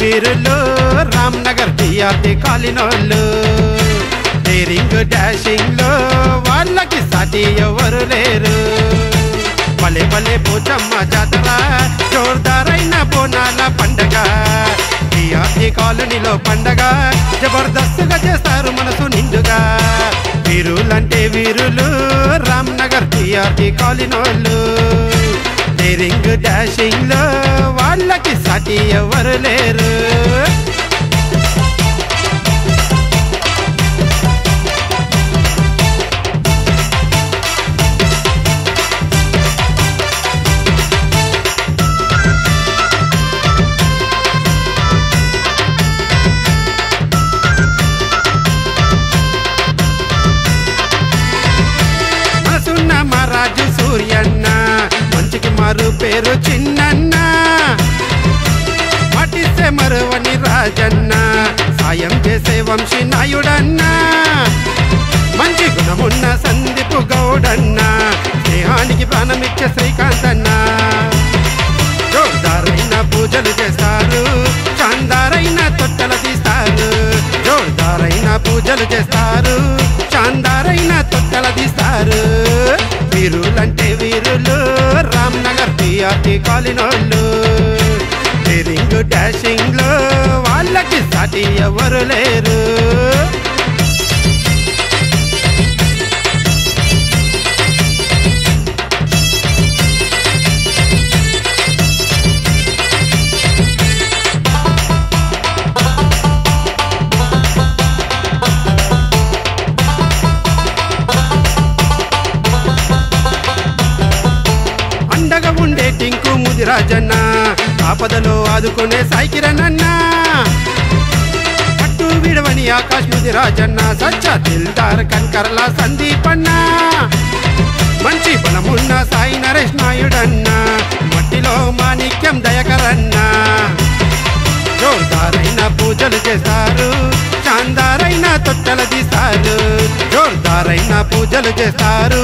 వీరులు Ramnagar TRT కాలినోళ్ళు daring dashing లో వాళ్ళకి సాటి ఎవరు లేరు భలే భలే పోచమ్మ జాతర జోర్దారైన బోనాల పండగ టీఆర్టీ కాలనీలో పండగ జబర్దస్తుగా చేస్తారు మనసు నిండుగా వీరులంటే వీరులు రామ్నగర్ టీఆర్టీ కాలనీలు డేరింగ్ డాషింగ్ లో వాళ్ళకి సాటి ఎవరు లేరు రాజు సూర్యన్న మంచికి మారు పేరు చిన్నన్న మాటిస్తే మరువని రాజన్న సాయం చేసే వంశీ నాయుడన్న మంచి గుణమున్న సందీపు గౌడన్న స్నేహానికి ప్రాణమిచ్చే శ్రీకాంతన్న జోర్దారైన పూజలు చేస్తారు చాందారైన తొట్టెల తీస్తారు జోర్దారైన పూజలు చేస్తారు చాందారైన తొట్టెల తీస్తారు వీరులంటే వీరులు రామ్నగర్ టీఆర్టీ కాలనీలు డేరింగ్ డాషింగ్ లో వాళ్ళకి సాటి ఎవరు లేరు ఉండే టింకు ముదిరాజన్న ఆపదలో ఆదుకునే సాయికిరణన్న పట్టు విడవని ఆకాశ్ ముదిరాజన్న సచ్చ దిల్దార్ కన్కర్లా సందీపన్న మంచి బలమున్న సాయి నరేష్ నాయుడన్న మట్టిలో మాణిక్యం దయకరన్న జోర్దారైన పూజలు చేస్తారు చాందారైన తొట్టెల తీస్తారు జోర్దారైన పూజలు చేస్తారు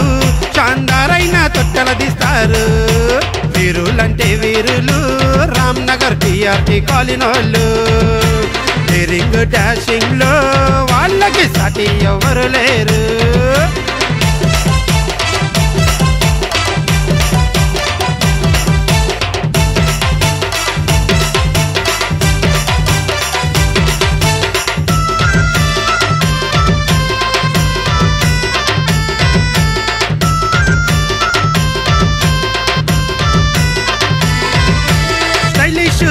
చాందారైన తొట్టెల తీస్తారు వీరులంటే వీరులు రామ్నగర్ టీఆర్టీ కాలనీలు డేరింగ్ డాషింగ్ లో వాళ్ళకి సాటి ఎవరు లేరు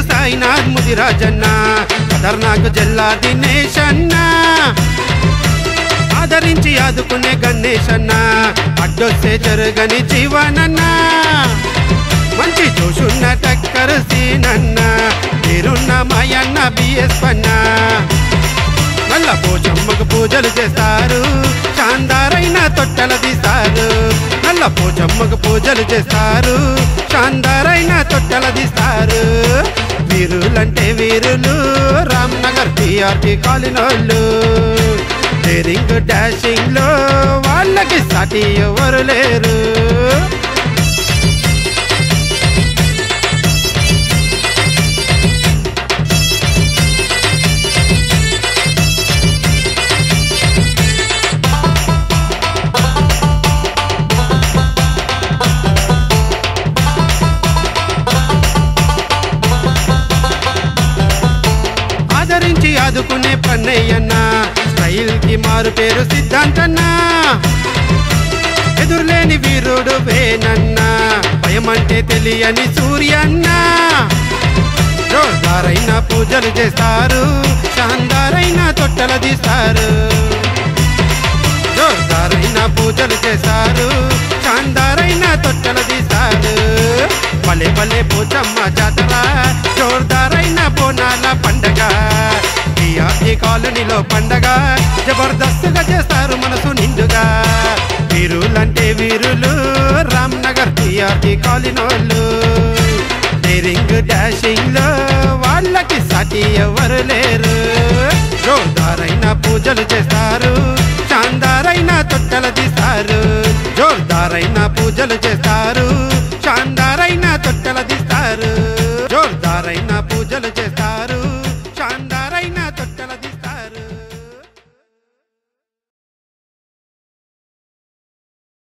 సాయినాథ్ ముదిరాజన్న ఖతర్నాక్ జిల్లా దినేష్ అన్న ఆదరించి ఆదుకునే గణేష్ అన్న అడ్డొస్తే జరగని జీవనన్న మంచి జోషున్న టక్కర్ సీనన్న పేరున్న మాయన్న బిఎస్ పన్న నల్ల పోచమ్మకు పూజలు చేస్తారు చాందారైన తొట్టెల తీస్తారు నల్ల పోచమ్మకు పూజలు చేస్తారు చాందారైన తొట్టెల తీస్తారు వీరులంటే వీరులు రామ్నగర్ టీఆర్టీ కాలనీలు డేరింగ్ డాషింగ్ లో వాళ్ళకి సాటి ఎవరు లేరు ఆదుకునే పన్నయ్యన్న స్టైల్ కి మారు పేరు సిద్ధాంతన్న ఎదురులేని వీరుడు వేనన్న భయమంటే తెలియని సూర్యన్న జోర్దారైన పూజలు చేస్తారు శాందారైన తొట్టెల తీస్తారు జోర్దారైన పూజలు చేస్తారు శాందారైన తొట్టెల తీస్తారు భలే భలే పోచమ్మ జాతర జోర్దారైన బోనాల పండగ టీఆర్టీ కాలనీలో పండగ జబర్దస్తుగా చేస్తారు మనసు నిండుగా వీరులంటే వీరులు రామ్నగర్ టీఆర్టీ కాలనీలు డేరింగ్ డాషింగ్ లో వాళ్ళకి సాటి ఎవరు లేరు జోర్దారైన పూజలు చేస్తారు చాందారైన తొట్టెల తీస్తారు జోర్దారైన పూజలు చేస్తారు చాందారైన తొట్టెల తీస్తారు జోర్దారైన పూజలు చేస్తారు